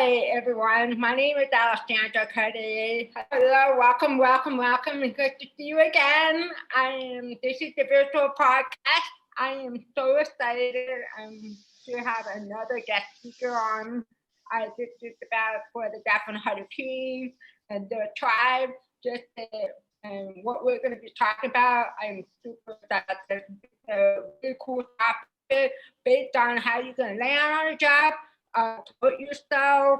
Hi, everyone. My name is Alexandra Cartier. Hello, welcome. And good to see you again. This is the virtual podcast. I am so excited to have another guest speaker on. This is about for the deaf and hard of hearing and the tribe, and what we're going to be talking about. I'm super excited. It's a really cool topic based on how you're going to land on a job, put yourself,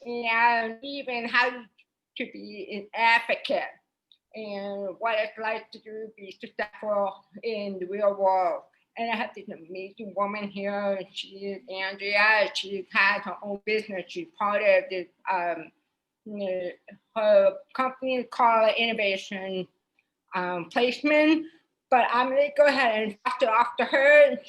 and even how to be an advocate and what it's like to be successful in the real world. And I have this amazing woman here, and she is Andrea. She has her own business. She's part of this, her company is called Innovation Placement. But I'm going to go ahead and pass it off to her.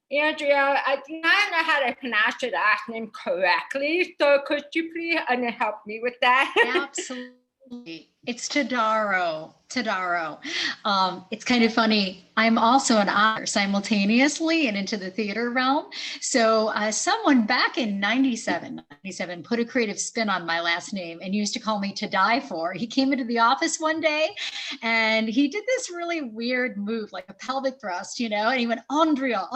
Andrea, I do not know how to pronounce your last name correctly, so could you please help me with that? Absolutely. It's Todaro. It's kind of funny. I'm also an author simultaneously and into the theater realm. So someone back in 97 put a creative spin on my last name and used to call me To Die For. He came into the office one day and he did this really weird move, like a pelvic thrust, and he went, Andrea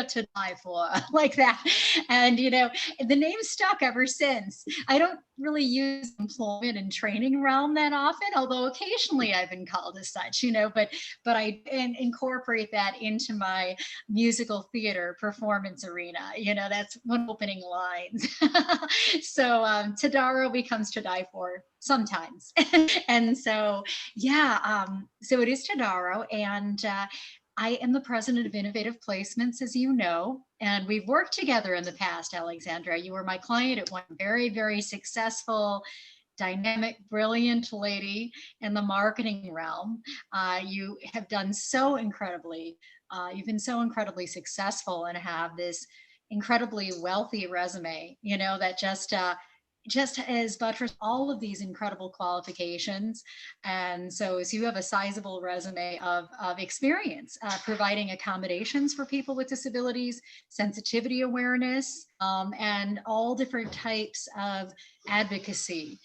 To Die For, like that. And, the name stuck ever since. I don't really use employment and training realm that often, although occasionally I've been called as such, but I incorporate that into my musical theater performance arena. That's one of the opening lines. So Todaro becomes To Die For sometimes. And so, so it is Todaro, and I am the president of Innovative Placements, as you know, and we've worked together in the past, Alexandra. You were my client at one very, very successful, dynamic, brilliant lady in the marketing realm. You have done so incredibly. You've been so incredibly successful and have this incredibly wealthy resume, that just has buttressed all of these incredible qualifications. And so as you have a sizable resume of experience providing accommodations for people with disabilities, sensitivity awareness, and all different types of advocacy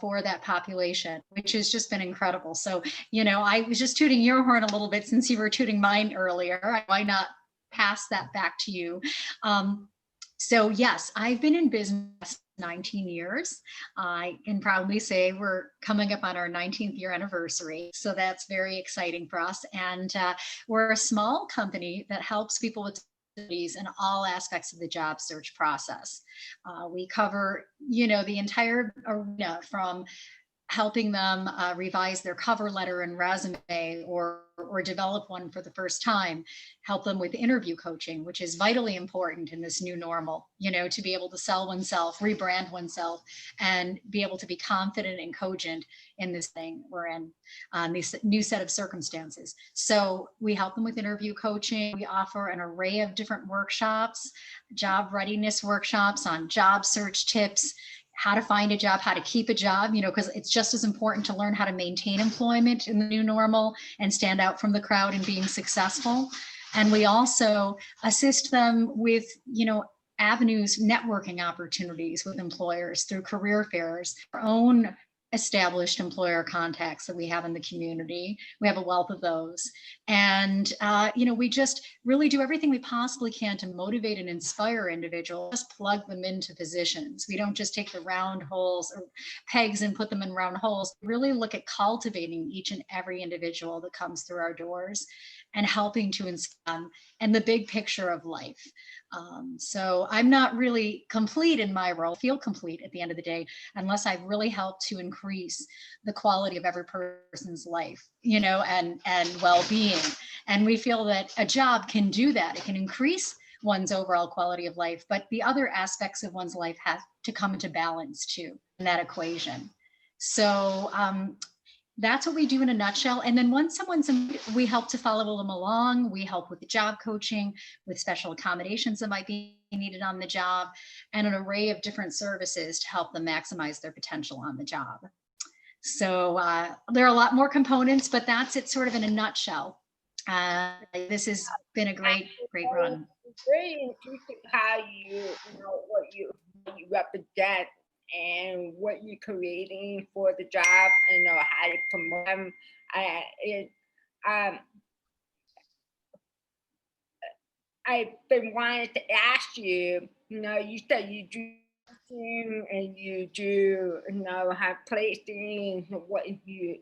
for that population, which has just been incredible. So, I was just tooting your horn a little bit since you were tooting mine earlier. Why not pass that back to you? So yes, I've been in business 19 years. I can proudly say we're coming up on our 19th year anniversary. So that's very exciting for us. And we're a small company that helps people with disabilities in all aspects of the job search process. We cover, the entire arena, from helping them revise their cover letter and resume or develop one for the first time, help them with interview coaching, which is vitally important in this new normal, to be able to sell oneself, rebrand oneself, and be able to be confident and cogent in this thing we're in, this new set of circumstances. So we help them with interview coaching. We offer an array of different workshops, job readiness workshops on job search tips, how to find a job, how to keep a job, because it's just as important to learn how to maintain employment in the new normal and stand out from the crowd and being successful. And we also assist them with, avenues, networking opportunities with employers through career fairs, our own established employer contacts that we have in the community. We have a wealth of those. And, we just really do everything we possibly can to motivate and inspire individuals, just plug them into positions. We don't just take the round holes or pegs and put them in round holes. We really look at cultivating each and every individual that comes through our doors and helping to inspire them and the big picture of life. So I'm not really complete in my role, feel complete at the end of the day, unless I've really helped to increase the quality of every person's life, and well-being. And we feel that a job can do that. It can increase one's overall quality of life, but the other aspects of one's life have to come into balance too in that equation. So that's what we do in a nutshell. And then once we help to follow them along. We help with the job coaching, with special accommodations that might be needed on the job, and an array of different services to help them maximize their potential on the job. So there are a lot more components, but that's it sort of in a nutshell. This has been a great run. It's very interesting how what you represent and what you're creating for the job, and how to promote them. Um, I've been wanting to ask you. You said you do and you do, have placing what you,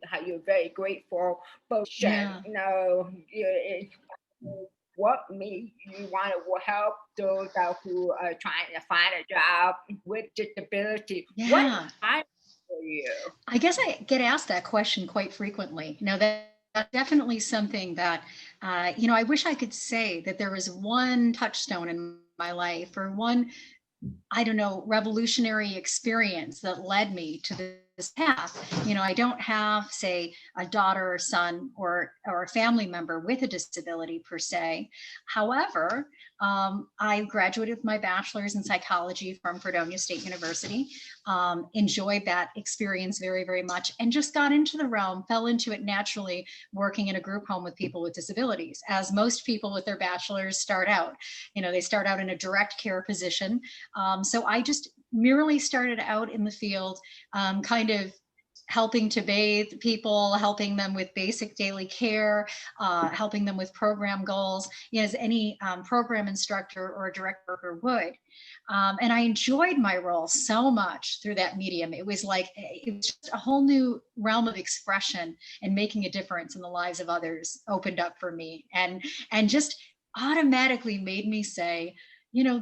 how you're very grateful, but Yeah. what made you want to help those out who are trying to find a job with disability? What Yeah. time for you? I guess I get asked that question quite frequently. That's definitely something that, I wish I could say that there was one touchstone in my life or one, I don't know, revolutionary experience that led me to this path. I don't have, say, a daughter or son or a family member with a disability per se. However, I graduated with my bachelor's in psychology from Fredonia State University. Enjoyed that experience very, very much, and just got into the realm, fell into it naturally, working in a group home with people with disabilities, as most people with their bachelor's start out. They start out in a direct care position. So I just merely started out in the field, kind of helping to bathe people, helping them with basic daily care, helping them with program goals, as any program instructor or a direct worker would. And I enjoyed my role so much through that medium. It was just a whole new realm of expression, and making a difference in the lives of others opened up for me, and just automatically made me say,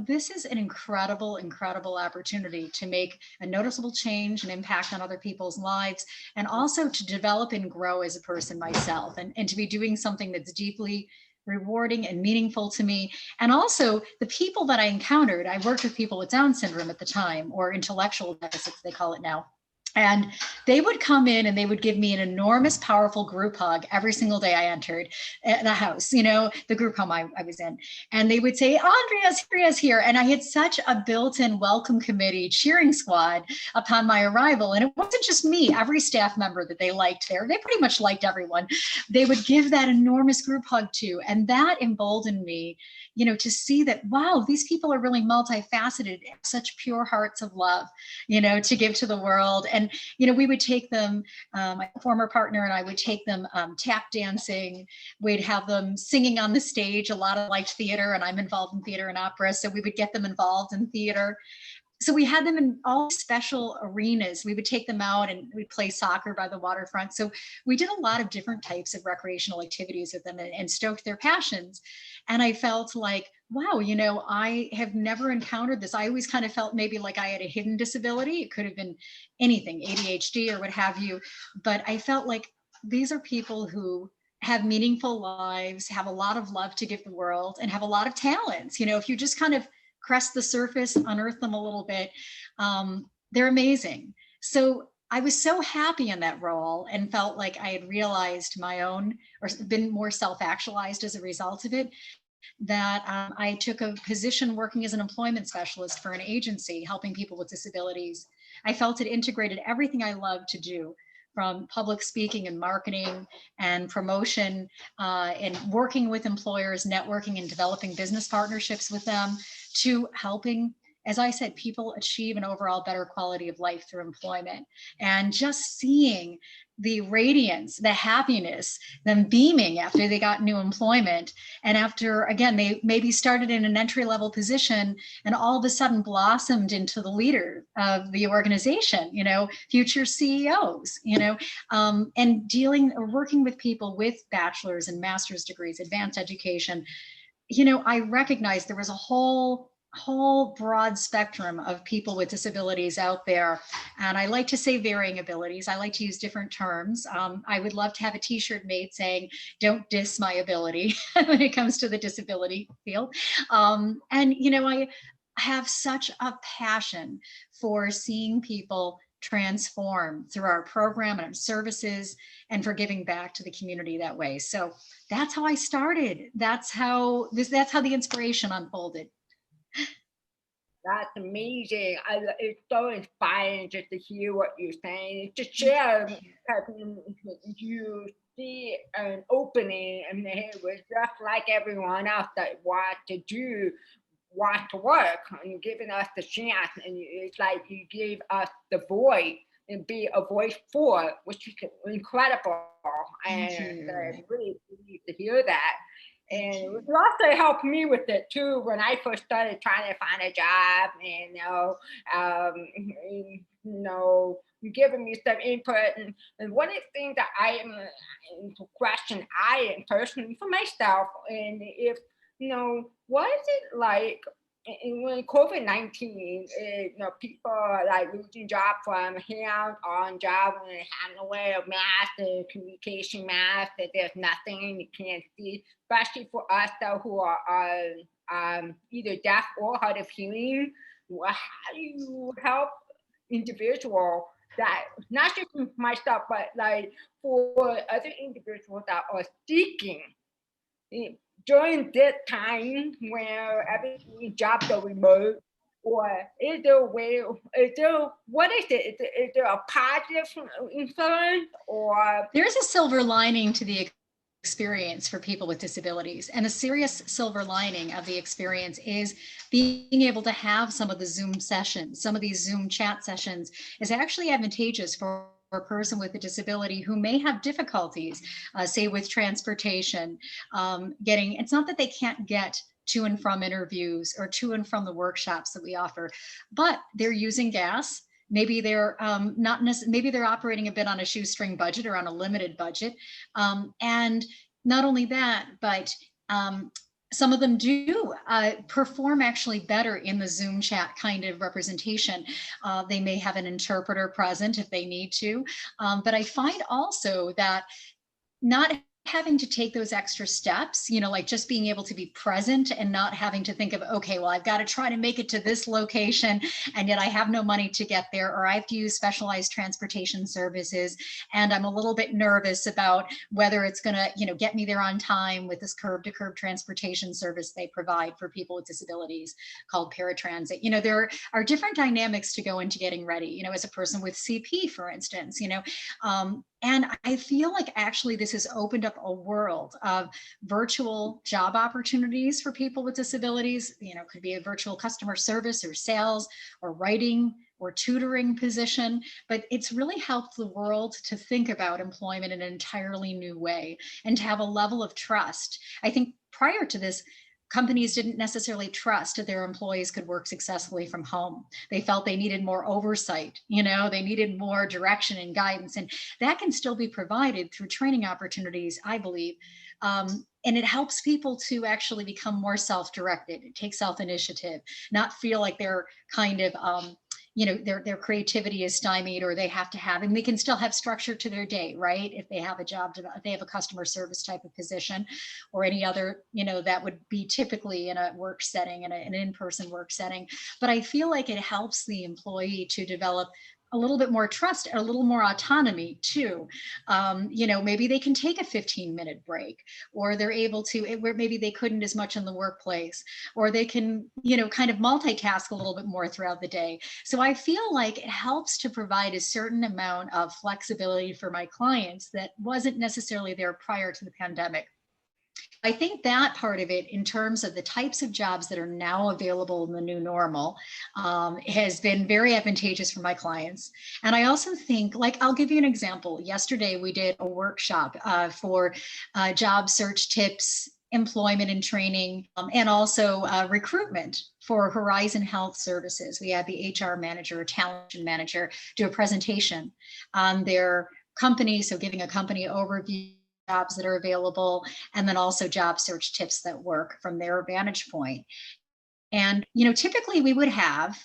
this is an incredible, incredible opportunity to make a noticeable change and impact on other people's lives, and also to develop and grow as a person myself, and to be doing something that's deeply rewarding and meaningful to me. And also the people that I encountered, I worked with people with Down syndrome at the time, or intellectual deficits, they call it now. And they would come in and they would give me an enormous, powerful group hug every single day I entered the house, the group home I was in. And they would say, Andrea's here. And I had such a built-in welcome committee cheering squad upon my arrival. And it wasn't just me, every staff member that they liked there, they pretty much liked everyone. They would give that enormous group hug to. And that emboldened me, to see that, wow, these people are really multifaceted, such pure hearts of love, to give to the world. And, we would take them, my former partner and I would take them tap dancing. We'd have them singing on the stage. A lot of liked theater, and I'm involved in theater and opera. So we would get them involved in theater. So we had them in all special arenas. We would take them out and we'd play soccer by the waterfront. So we did a lot of different types of recreational activities with them, and stoked their passions. And I felt like, wow, I have never encountered this. I always kind of felt maybe like I had a hidden disability. It could have been anything, ADHD or what have you. But I felt like these are people who have meaningful lives, have a lot of love to give the world, and have a lot of talents. If you just kind of crest the surface, unearth them a little bit, they're amazing. So I was so happy in that role, and felt like I had realized my own, or been more self-actualized as a result of it, that I took a position working as an employment specialist for an agency helping people with disabilities. I felt it integrated everything I love to do, from public speaking and marketing and promotion, and working with employers, networking and developing business partnerships with them, to helping, as I said, people achieve an overall better quality of life through employment. And just seeing the radiance, the happiness, them beaming after they got new employment. And after, again, they maybe started in an entry-level position and all of a sudden blossomed into the leader of the organization, future CEOs, and dealing or working with people with bachelor's and master's degrees, advanced education. I recognized there was a whole broad spectrum of people with disabilities out there. And I like to say varying abilities. I like to use different terms. I would love to have a t-shirt made saying, don't diss my ability when it comes to the disability field. And, I have such a passion for seeing people transform through our program and our services, and for giving back to the community that way. So that's how I started. That's how the inspiration unfolded. That's amazing. It's so inspiring just to hear what you're saying, to share, because you see an opening, and it was just like everyone else that want to do want to work and giving us the chance. And it's like you gave us the voice and be a voice for it, which is incredible. Thank And you. I'm really pleased to hear that. Thank And it you. also helped me with it too when I first started trying to find a job, and giving me some input. And one of the things that I am to question I am personally for myself, and if what is it like when COVID-19, people are like losing job from hands-on job when they have no way of math and communication math, that there's nothing you can't see, especially for us though who are either deaf or hard of hearing. How do you help individual that not just myself, but like for other individuals that are seeking during this time where every jobs are remote, or is there a way, what is it? Is there a positive influence or? There's a silver lining to the experience for people with disabilities. And the serious silver lining of the experience is being able to have some of the Zoom sessions, some of these Zoom chat sessions is actually advantageous for a person with a disability who may have difficulties, say with transportation, it's not that they can't get to and from interviews or to and from the workshops that we offer, but they're using gas. Maybe they're maybe they're operating a bit on a shoestring budget or on a limited budget. And not only that, but some of them do perform actually better in the Zoom chat kind of representation. They may have an interpreter present if they need to. But I find also that not having to take those extra steps, like just being able to be present and not having to think of, okay, well, I've got to try to make it to this location, and yet I have no money to get there, or I have to use specialized transportation services, and I'm a little bit nervous about whether it's going to, get me there on time with this curb-to-curb transportation service they provide for people with disabilities called paratransit. There are different dynamics to go into getting ready, as a person with CP, for instance, and I feel like actually this has opened up a world of virtual job opportunities for people with disabilities. Could be a virtual customer service or sales or writing or tutoring position, but it's really helped the world to think about employment in an entirely new way and to have a level of trust. I think prior to this, companies didn't necessarily trust that their employees could work successfully from home. They felt they needed more oversight, they needed more direction and guidance, and that can still be provided through training opportunities, I believe. And it helps people to actually become more self-directed, take self-initiative, not feel like they're kind of their creativity is stymied, or they have to have, and they can still have structure to their day, right? If they have a job, if they have a customer service type of position or any other, that would be typically in a work setting, in an in-person work setting. But I feel like it helps the employee to develop a little bit more trust, a little more autonomy too. Maybe they can take a 15-minute break, or they're able to, where maybe they couldn't as much in the workplace, or they can, kind of multitask a little bit more throughout the day. So I feel like it helps to provide a certain amount of flexibility for my clients that wasn't necessarily there prior to the pandemic. I think that part of it, in terms of the types of jobs that are now available in the new normal, has been very advantageous for my clients. And I also think, I'll give you an example. Yesterday, we did a workshop for job search tips, employment and training, and also recruitment for Horizon Health Services. We had the HR manager, or talent manager, do a presentation on their company. So giving a company overview, jobs that are available, and then also job search tips that work from their vantage point. And, typically we would have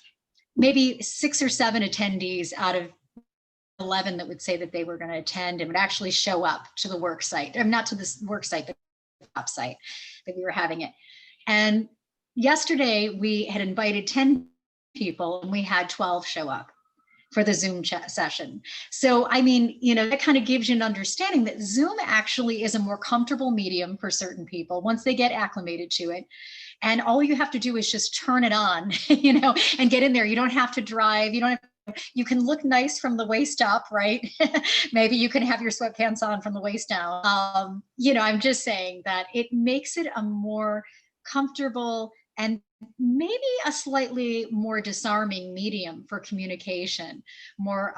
maybe 6 or 7 attendees out of 11 that would say that they were going to attend and would actually show up to the work site, or not to this work site, but the job site that we were having it. And yesterday we had invited 10 people and we had 12 show up for the Zoom chat session. So, that kind of gives you an understanding that Zoom actually is a more comfortable medium for certain people once they get acclimated to it. And all you have to do is just turn it on, and get in there. You don't have to drive. You can look nice from the waist up, right? Maybe you can have your sweatpants on from the waist down. I'm just saying that it makes it a more comfortable and maybe a slightly more disarming medium for communication, more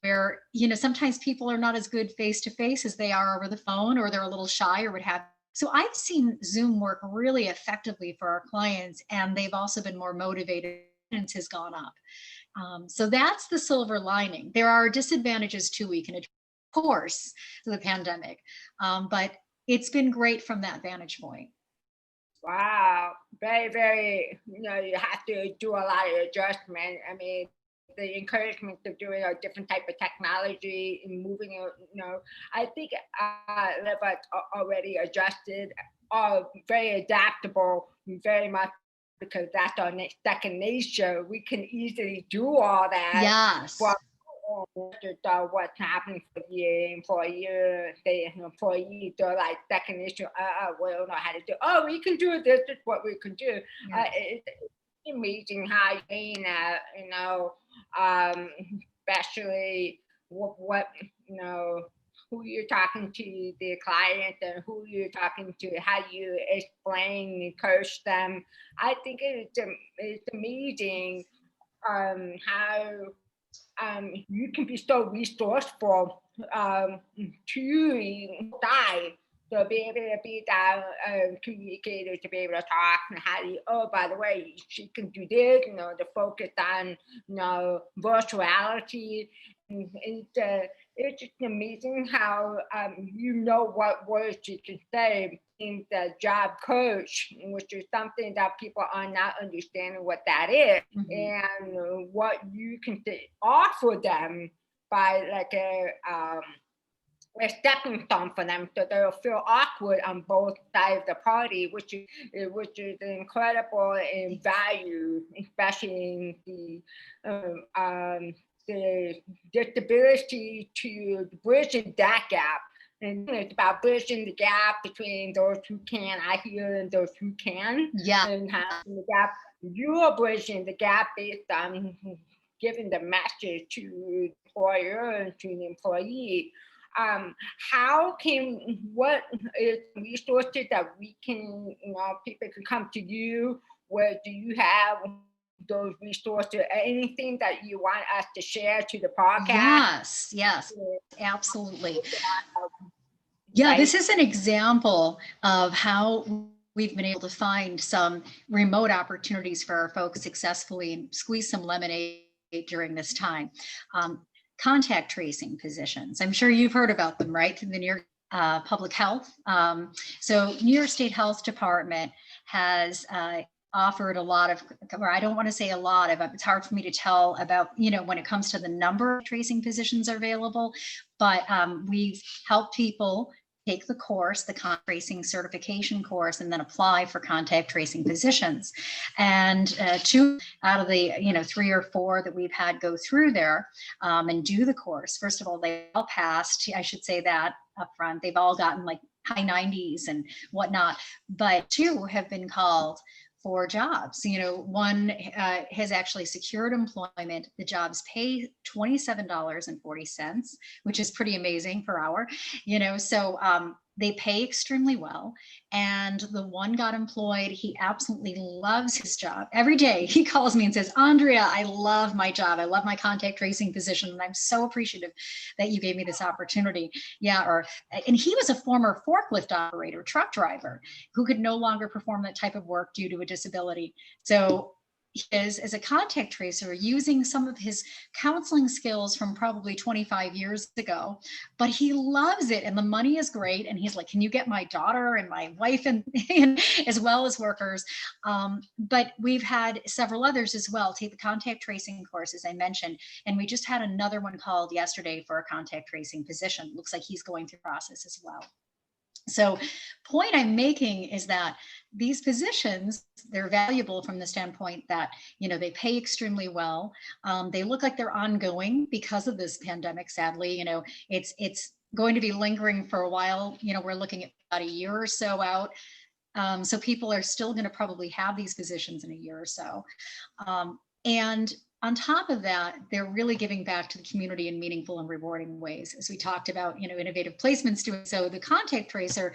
where, sometimes people are not as good face to face as they are over the phone, or they're a little shy or what have. So I've seen Zoom work really effectively for our clients, and they've also been more motivated. Has gone up. So that's the silver lining. There are disadvantages too, we can address, of course, to the pandemic, but it's been great from that vantage point. Wow, very, very, you have to do a lot of adjustment. I mean, the encouragement of doing a different type of technology and moving it, I think that was already adjusted, are very adaptable, very much, because that's our second nature. We can easily do all that. Yes. But what's happening for the employer, the employee, they're like second issue. We don't know how to do. Oh, we can do this. This is what we can do. Yeah. It's amazing how especially what who you're talking to, the client, and who you're talking to, how you explain and coach them. I think it's amazing how you can be so resourceful to die, to be able to be that communicator, to be able to talk, and how you, oh, by the way, she can do this, to focus on, virtuality. And it's just amazing how what words you can say in the job coach, which is something that people are not understanding what that is, and what you can offer them by like a stepping stone for them, so they'll feel awkward on both sides of the party, which is incredible in value, especially in the disability, to bridging that gap. And it's about bridging the gap between those who can, I hear, and those who can. Yeah. And having the gap, you're bridging the gap based on giving the message to the employer and to the employee. What is resources that we can, people can come to you? Where do you have those resources? Anything that you want us to share to the podcast? Yes, absolutely. Yeah, this is an example of how we've been able to find some remote opportunities for our folks successfully and squeeze some lemonade during this time. Contact tracing positions. I'm sure you've heard about them, right? Through the New York Public Health. So New York State Health Department has offered a lot of, or I don't want to say a lot of, it's hard for me to tell about, when it comes to the number of tracing positions available, but we've helped people take the course, the contact tracing certification course, and then apply for contact tracing positions. And 2 out of the 3 or 4 that we've had go through there and do the course, first of all, they all passed. I should say that up front. They've all gotten like high 90s and whatnot, but 2 have been called for jobs. One has actually secured employment. The jobs pay $27.40, which is pretty amazing per hour. So they pay extremely well. And the one got employed. He absolutely loves his job. Every day he calls me and says, Andrea, I love my job. I love my contact tracing position. And I'm so appreciative that you gave me this opportunity. Yeah. And he was a former forklift operator, truck driver, who could no longer perform that type of work due to a disability. So he is, as a contact tracer, using some of his counseling skills from probably 25 years ago, but he loves it and the money is great. And he's like, can you get my daughter and my wife and as well as workers? But we've had several others as well take the contact tracing course, as I mentioned, and we just had another one called yesterday for a contact tracing position. Looks like he's going through the process as well. So point I'm making is that these positions, they're valuable from the standpoint that, they pay extremely well. They look like they're ongoing because of this pandemic. Sadly, it's going to be lingering for a while. We're looking at about a year or so out. So people are still going to probably have these positions in a year or so. And on top of that, they're really giving back to the community in meaningful and rewarding ways. As we talked about, innovative placements doing so, the contact tracer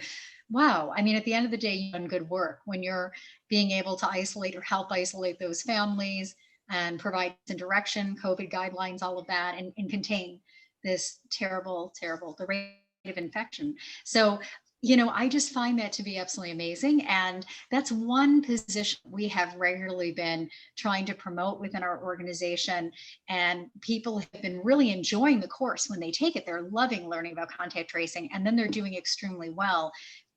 wow. I mean, at the end of the day, you've done good work when you're being able to isolate or help isolate those families and provide some direction, COVID guidelines, all of that, and contain this terrible, terrible, the rate of infection. So, I just find that to be absolutely amazing. And that's one position we have regularly been trying to promote within our organization. And people have been really enjoying the course when they take it. They're loving learning about contact tracing, and then they're doing extremely well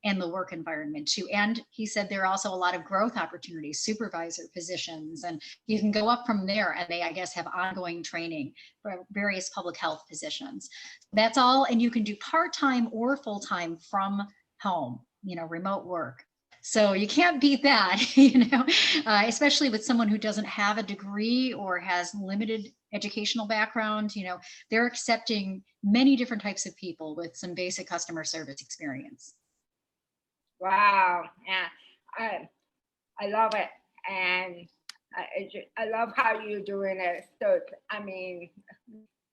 in the work environment too. And he said there are also a lot of growth opportunities, supervisor positions, and you can go up from there. And they, I guess, have ongoing training for various public health positions. That's all. And you can do part-time or full-time from home, remote work. So you can't beat that, especially with someone who doesn't have a degree or has limited educational background. They're accepting many different types of people with some basic customer service experience. Wow. Yeah. I love it. And I love how you're doing it. So, I mean,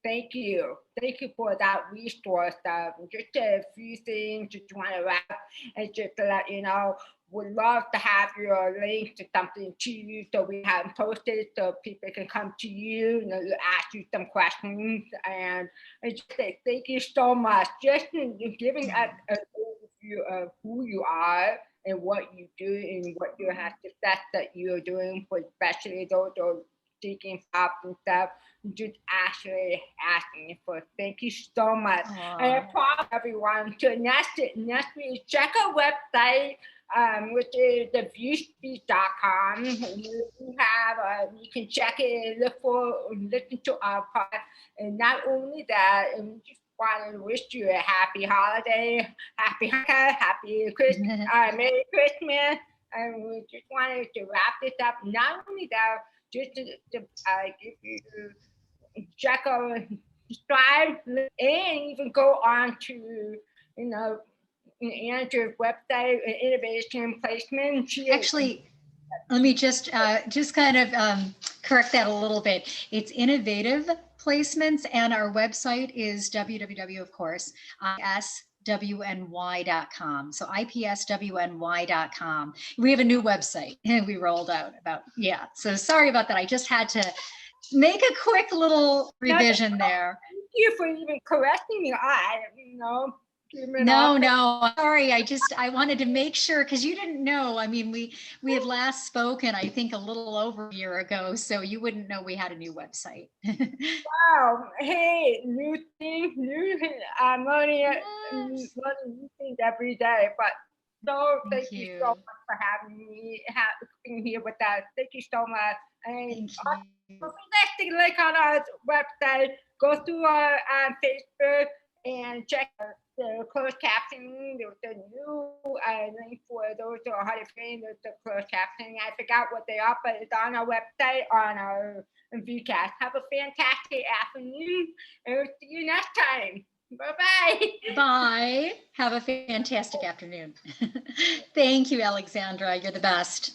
thank you. Thank you for that resource. Just a few things just want to wrap and just to let you know, would love to have your link to something to you so we have posted so people can come to you, you ask you some questions. And I just say thank you so much. Just in giving us an overview of who you are and what you do and what you have success that you're doing for especially those who are seeking jobs and stuff. Just actually asking for thank you so much. And I promise everyone to next week check our website, which is the VüCast.com. You have you can check it, listen to our podcast, and not only that, and we just want to wish you a happy holiday, happy Hanukkah, happy Christmas, Merry Christmas, and we just wanted to wrap this up. Not only that, just to give you check out, subscribe, and even go on to Andrew's website, innovation placement. Actually, let me just kind of correct that a little bit. It's innovative placements, and our website is www, of course, ipswny.com. So ipswny.com. We have a new website and we rolled out so sorry about that. I just had to make a quick little revision there. Thank you for even correcting me. No, sorry. I wanted to make sure, because you didn't know. I mean, we had last spoken, I think, a little over a year ago, so you wouldn't know we had a new website. Wow. Hey, new things, I'm learning new things every day. But thank you so much for having me being here with us. Thank you so much. And don't forget to click on our website, go through our Facebook, and check the closed captioning. There's a new link for those who are hard of hearing. There's the closed captioning. I forgot what they are, but it's on our website, on our VüCast. Have a fantastic afternoon, and we'll see you next time. Bye-bye. Bye. Have a fantastic afternoon. Thank you, Alexandra. You're the best.